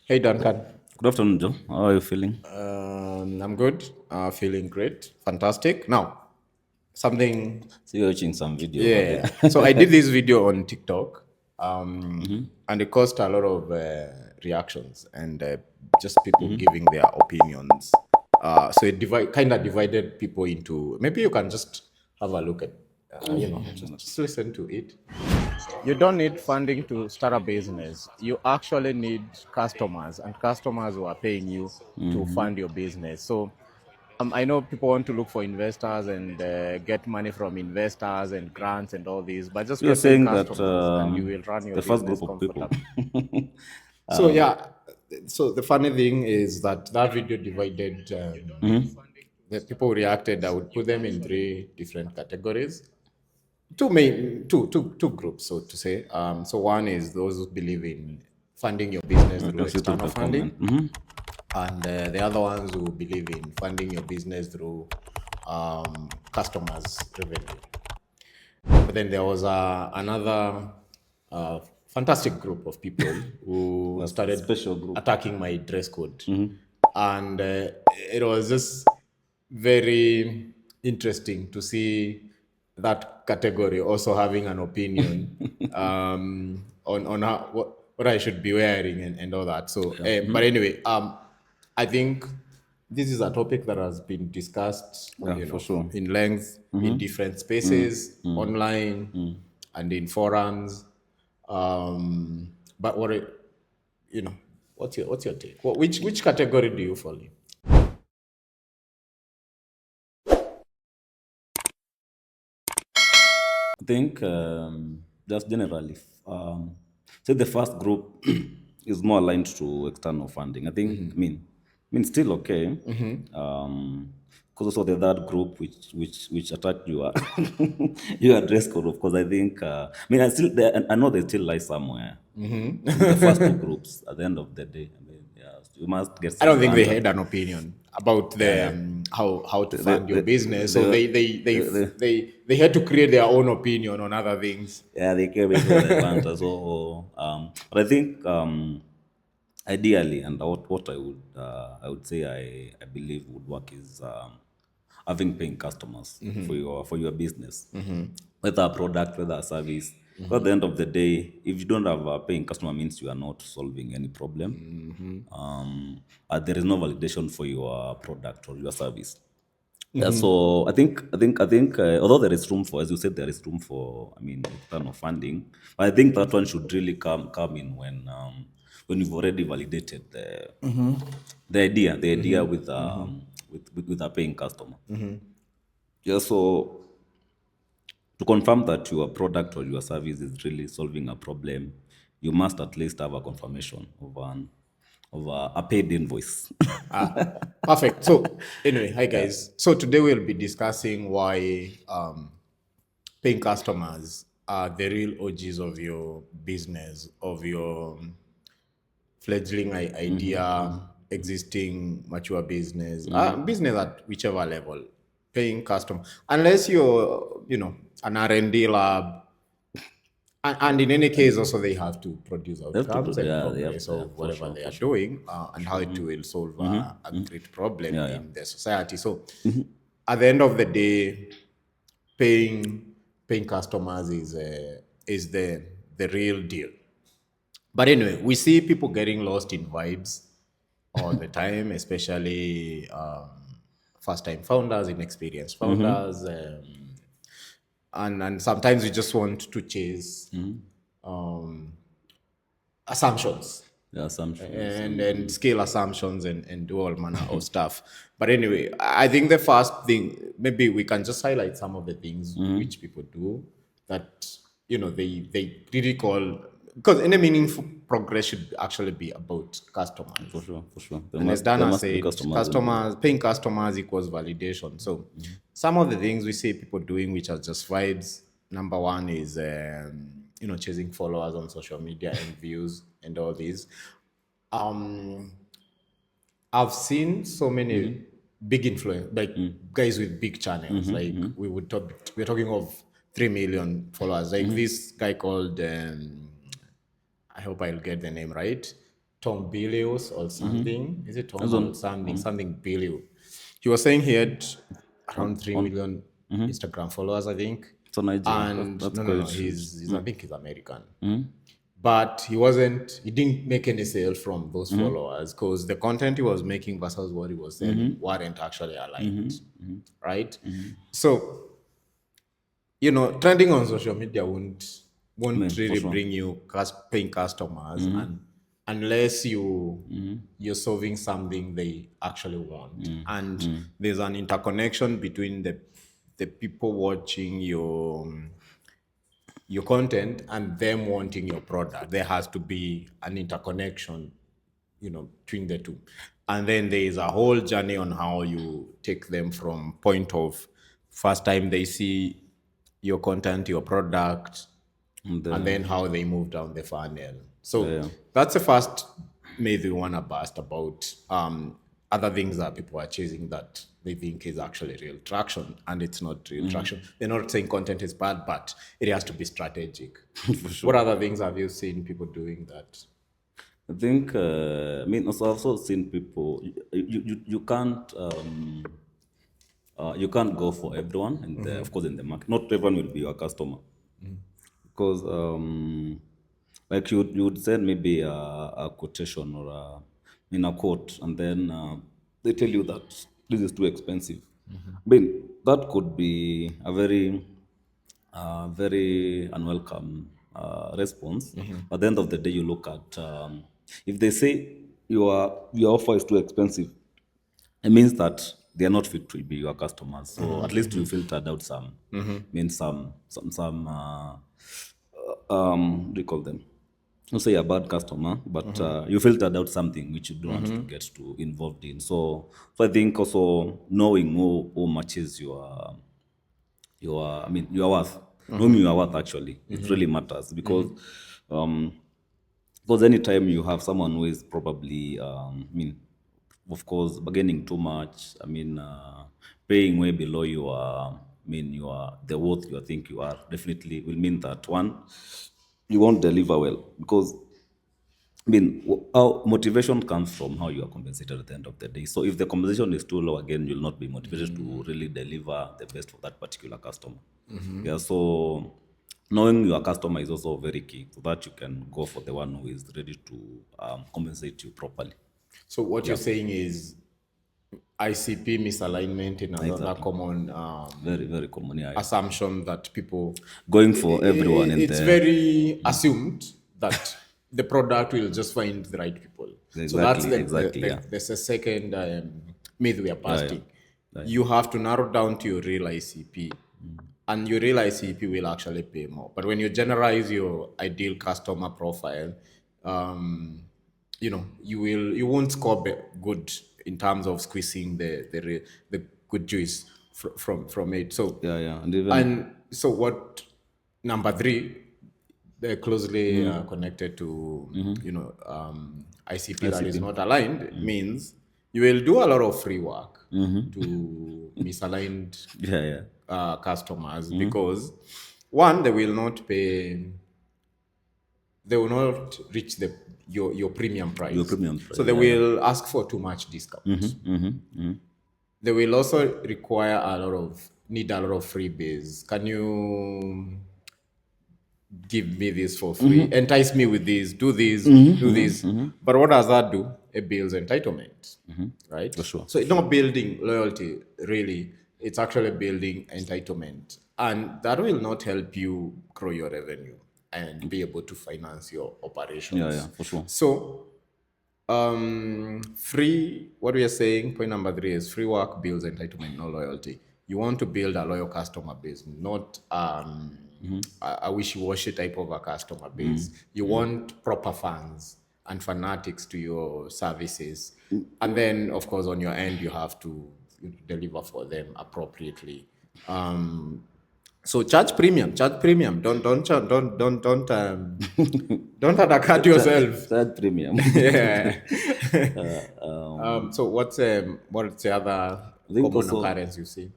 Hey Duncan. Good afternoon, Joe. How are you feeling? I'm good. Feeling great. Fantastic. Now, something. So you're watching some video over Yeah. So I did there. this video on TikTok, and it caused a lot of reactions and just people giving their opinions. So it kind of divided people into. Maybe you can just have a look at, just listen to it. You don't need funding to start a business. You actually need customers, and customers who are paying you to fund your business. So I know people want to look for investors and get money from investors and grants and all these, but just You're get paying saying that customers and you will run your the first business group of people. comfortably. So yeah, so the funny thing is that that video divided the people who reacted. I would put them in three different categories. Two groups, so to say. So one is those who believe in funding your business I through can see through external the funding, comment. Mm-hmm. and the other ones who believe in funding your business through customers' revenue. But then there was another fantastic group of people who That's a started special group. attacking my dress code. And it was just very interesting to see that category also having an opinion on how, what I should be wearing and all that. So, Yeah. but anyway, I think this is a topic that has been discussed, Yeah, for sure. in length in different spaces, online and in forums. But you know, what's your take? Which category do you fall in? I think just generally, say the first group is more aligned to external funding. I think, still okay. Because also the third group, which attacked your your dress code, of course. I think, I know they still lie somewhere. In the first two groups, at the end of the day, yeah, you must get I some don't think they grant. had an opinion about Yeah, the yeah. how to The, the, fund your business, so the, the, they had to create their own opinion on other things. Yeah, they came with what they want as well. But I think ideally, and what I would say I believe would work is having paying customers for your business, whether a product, whether a service. Because at the end of the day, if you don't have a paying customer, means you are not solving any problem. There is no validation for your product or your service. Yeah, so I think although there is room for, as you said, there is room for, external funding. But I think that one should really come in when you've already validated the idea with a paying customer. Yeah, so to confirm that your product or your service is really solving a problem, you must at least have a confirmation of a paid invoice. Perfect. So anyway, hi guys. So today we'll be discussing why paying customers are the real OGs of your business, of your fledgling idea, existing mature business, business at whichever level, paying customer. Unless you're, an R&D lab, and in any case, also they have to produce They have to, outcomes and yeah, they have progress to, yeah, of for whatever sure, they for are sure, doing, for and how sure. it will solve a great problem Yeah, yeah. in the society. So, at the end of the day, paying customers is the real deal. But anyway, we see people getting lost in vibes all the time, especially first time founders, inexperienced founders, and sometimes we just want to chase assumptions The assumptions and scale assumptions and do all manner of stuff. But anyway, I think the first thing, maybe we can just highlight some of the things which people do that they really call, because any meaningful progress should actually be about for customers. sure, for sure. And as There Dana must be said, customers involved. paying customers equals validation. So some of the things we see people doing which are just vibes. Number one is chasing followers on social media and views and all these. I've seen so many big influence, like guys with big channels. Like we're talking of 3 million followers. Like this guy called I hope I'll get the name right. Tom Bilius or something. Is it That's Tom or on something? Something Bilius. He was saying he had around three on million Instagram followers, I think. it's on IG. And That's no, quite huge. he's I think he's American. But he didn't make any sales from those followers because the content he was making versus what he was selling weren't actually aligned, right? So trending on social media won't I won't mean, for really sure. bring you paying customers, and unless you're solving something they actually want, and there's an interconnection between the people watching your content and them wanting your product. There has to be an interconnection, between the two. And then there is a whole journey on how you take them from point of first time they see your content, your product, And and then how they move down the funnel. So yeah. that's the first maybe we want to bust about other things that people are chasing that they think is actually real traction, and it's not real traction. They're not saying content is bad, but it has to be strategic. For What sure. other things have you seen people doing that? I think, I mean, also, I've also seen people, you can't go for everyone. And of course, in the market, not everyone will be your customer. Because, like you would send maybe a quotation or in a quote, and then they tell you that this is too expensive. I mean, that could be a very unwelcome response. At the end of the day, you look at if they say your offer is too expensive, it means that they are not fit to be your customers. So at least you filtered out some, mean some what do you call them? Not say a bad customer, but you filtered out something which you don't want to get too involved in. So I think also knowing who matches I mean your worth, knowing your worth actually, it really matters um, because anytime you have someone who is probably, I mean, of course, bargaining too much, I mean, paying way below the worth you think you are, definitely will mean that one, you won't deliver well because I mean, our motivation comes from how you are compensated at the end of the day. So if the compensation is too low, again, you'll not be motivated to really deliver the best for that particular customer. Yeah, so knowing your customer is also very key so that you can go for the one who is ready to compensate you properly. So what you're Yeah, saying is ICP misalignment in another exactly. common Very, very common. Yeah, yeah. assumption that people Going for everyone in it's the very assumed that the product will just find the right people. So that's exactly. Yeah, there's a second myth we are yeah, yeah. busting. Yeah, yeah. You have to narrow down to your real ICP, and your real ICP will actually pay more. But when you generalize your ideal customer profile, um, you won't score good in terms of squeezing the good juice from it. So Yeah, yeah. And even and so what number three, they're closely connected to ICP that is ICP. not aligned means you will do a lot of free work to misaligned Yeah, yeah. customers, because one, they will not reach your premium Your price, premium so price. they Yeah, yeah. will ask for too much discount. They will also require need a lot of freebies. Can you give me this for free? Entice me with this, do this, do this. But what does that do? It builds entitlement, right? For sure, So for it's sure. not building loyalty, really. It's actually building entitlement. And that will not help you grow your revenue and be able to finance your Yeah, yeah, operations. for sure. So free, what we are saying, point number three is free work builds entitlement, no loyalty. You want to build a loyal customer base, not a wishy-washy type of a customer base. You want proper fans and fanatics to your services. And then, of course, on your end, you have to deliver for them appropriately. So charge premium. Don't undercut yourself. Third premium. Yeah. What's the other I think common also occurrence you see?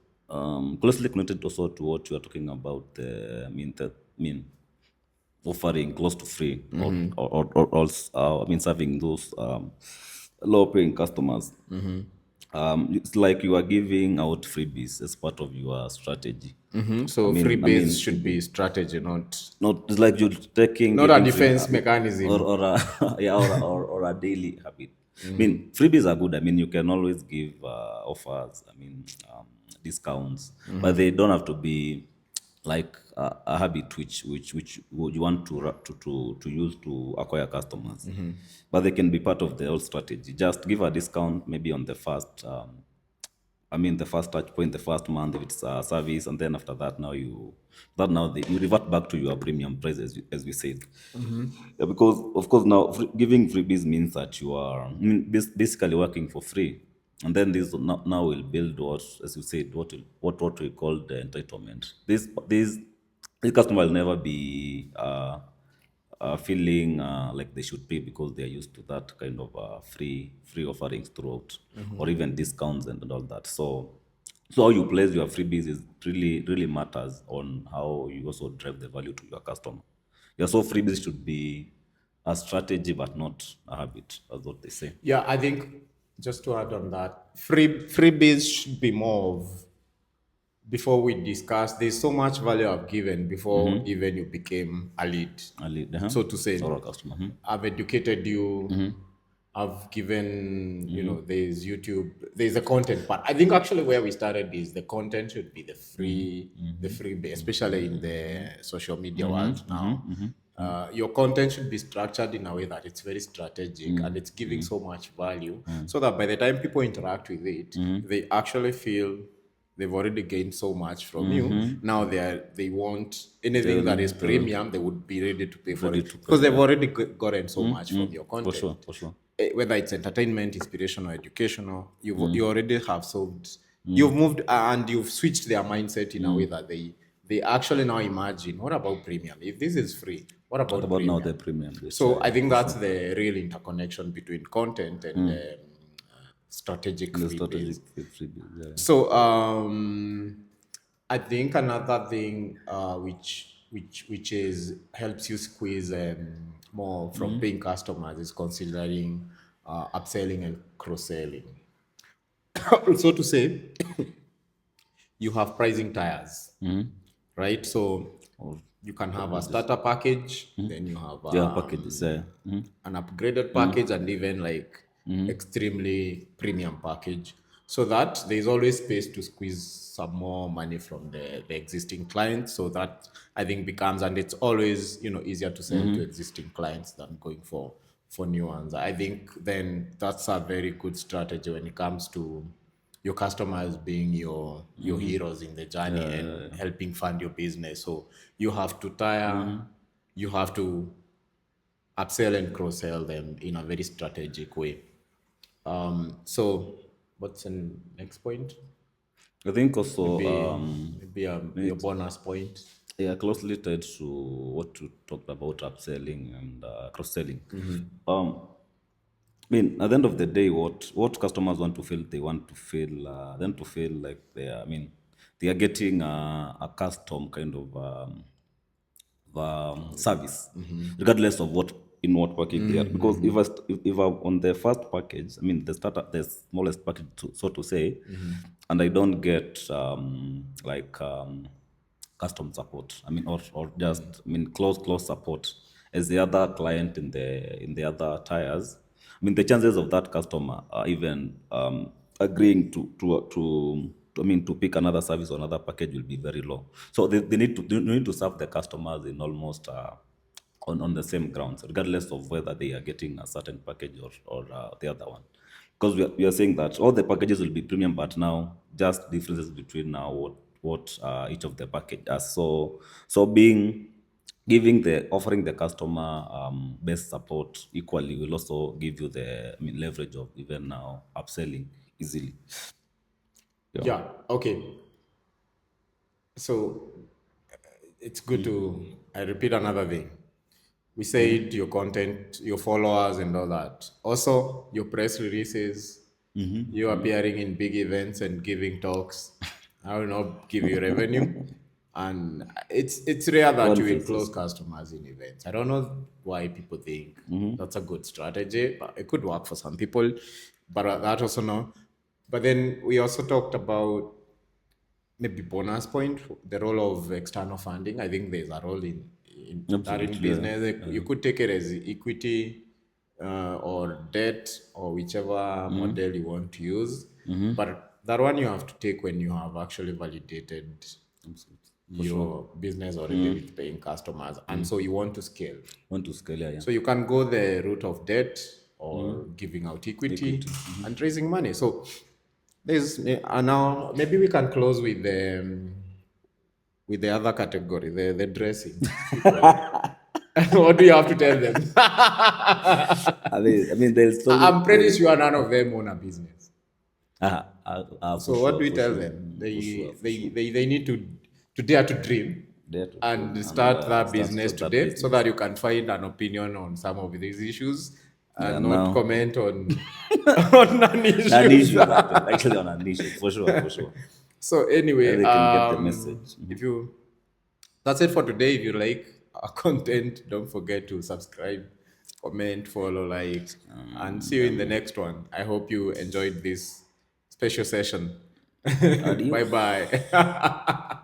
closely connected also to what you are talking about. I mean, offering close to free, I mean, serving those low paying customers. It's like you are giving out freebies as part of your strategy. So I freebies mean, should be strategy, not not it's like you're taking not a giving free defense mechanism. or a yeah or a daily habit. I mean, freebies are good. I mean, you can always give offers. I mean, discounts, but they don't have to be like a habit which you want to use to acquire customers. But they can be part of the whole strategy. Just give a discount maybe on the first. I mean, the first touch point, the first month, if it's a service, and then after that, you revert back to your premium price, as we said. Yeah, because of course now giving freebies means that you are, I mean, basically working for free, and then this now will build what, as you said, what we call the entitlement. This customer will never be feeling like they should pay because they are used to that kind of free offerings throughout, or even discounts and all that. So how you place your freebies is really matters on how you also drive the value to your customer. Yeah, so freebies should be a strategy but not a habit, that's what they say. Yeah, I think just to add on that, freebies should be more of before we discuss. There's so much value I've given before even you became a lead, A lead, so to say. or a customer. I've educated you. I've given, there's YouTube, there's the content part. I think actually where we started is the content should be the free base, especially in the social media world now. Your content should be structured in a way that it's very strategic and it's giving so much value so that by the time people interact with it, they actually feel they've already gained so much from you. Now they want anything that is premium, they would be ready to pay for Ready it to pay, because they've yeah. already gotten so much from your For sure, content. for sure. Whether it's entertainment, inspirational, educational, you already have solved. You've moved and you've switched their mindset in a way that they actually now imagine, what about premium? If this is free, what What about about now the premium? premium bit? So I Yeah, think for that's sure. the real interconnection between content and strategic The freebies. strategic freebies, yeah. So I think another thing which is helps you squeeze more from paying customers is considering upselling and cross-selling. So to say, you have pricing tiers, right? So Or you can have a packages. starter package, then you have Yeah, packages, yeah. an upgraded package, and even like extremely premium package, so that there's always space to squeeze some more money from the existing clients. So that I think becomes, and it's always easier to sell to existing clients than going for new ones. I think then that's a very good strategy when it comes to your customers being your heroes in the journey and helping fund your business. So you have to tire, you have to upsell and cross sell them in a very strategic way. So what's the next point? I think also Maybe your it's, bonus point. yeah, closely tied to what you talked about, upselling and cross-selling. Um, I mean, at the end of the day, what customers want to feel, they want to feel them to feel like they are. I mean, they are getting a custom kind of service, regardless of what package they are. Because if I'm on the first package, I mean the smallest package, so to say, and I don't get like custom support. I mean, or just I mean close support as the other client in the other tires. I mean, the chances of that customer even agreeing to I mean to pick another service or another package will be very low. So they need to serve the customers in almost on the same grounds, regardless of whether they are getting a certain package or the other one. Because we are saying that all the packages will be premium, but now just differences between now what each of the package has. So being giving the offering the customer best support equally will also give you the leverage of even now upselling easily. Yeah. Yeah. Okay. So it's good to I repeat another thing. We said your content, your followers, and all that. Also, your press releases, you appearing in big events and giving talks. I will not give you revenue. and it's rare that One you faces. enclose customers in events. I don't know why people think that's a good strategy, but it could work for some people. But that also no. But then we also talked about maybe bonus point, the role of external funding. I think there's a role in that in Absolutely, yeah. business. You could take it as equity or debt or whichever model you want to use. But that one you have to take when you have actually validated Absolutely. For sure. your business already with paying customers. And so you want to scale. Want to scale, yeah, yeah. So you can go the route of debt or giving out equity Equity. and raising money. So there's now maybe we can close with the other category, the dressing people. What do you have to tell them? I mean, there's I'm so pretty sure none of them own a business. for So what do sure, we for tell sure, them? for sure, for sure. They need to dare to dream Dare to and dream and start that business start that today so business. that you can find an opinion on some of these issues Yeah, and not now comment on on an non-issues. issues actually on an issue for sure, for sure. So Yeah, anyway, they can get the message. if you that's it for today. If you like our content, don't forget to subscribe, comment, follow, like, and see you in the next one. I hope you enjoyed this special session. Bye Adios. bye.